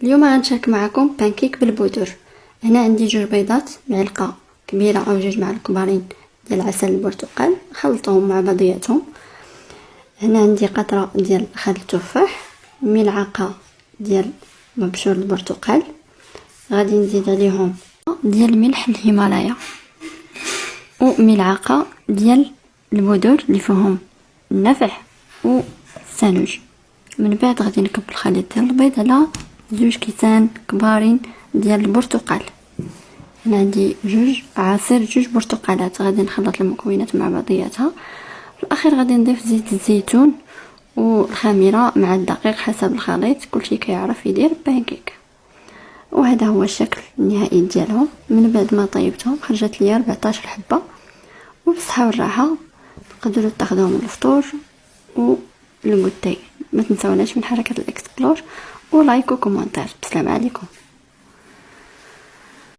اليوم غنشارك معكم بانكيك بالبودر. هنا عندي 2 بيضات، معلقه كبيره او 2 معالق كبارين ديال عسل البرتقال، خلطهم مع بعضياتهم. هنا عندي قطره ديال خل التفاح، ملعقه ديال مبشور البرتقال، غادي نزيد عليهم ديال ملح الهيمالايا وملعقه ديال البودر اللي فيهم النفع والثلج. من بعد غادي نكب الخليط ديال البيض على 2 كيسان كبارين ديال البرتقال. هنا عندي عصير 2 برتقالات. غادي نخلط المكونات مع بعضياتها. في الاخير غادي نضيف زيت الزيتون والخميره مع الدقيق حسب الخليط. كلشي كيعرف يدير بانكيك. وهذا هو الشكل النهائي ديالهم. من بعد ما طيبتهم خرجت لي 14 حبه، وبالصحه والراحه. تقدروا تاخذوهم للفطور والغوتي. ما تنساوناش من حركه الاكسبلور ولايك وكومنتير. السلام عليكم.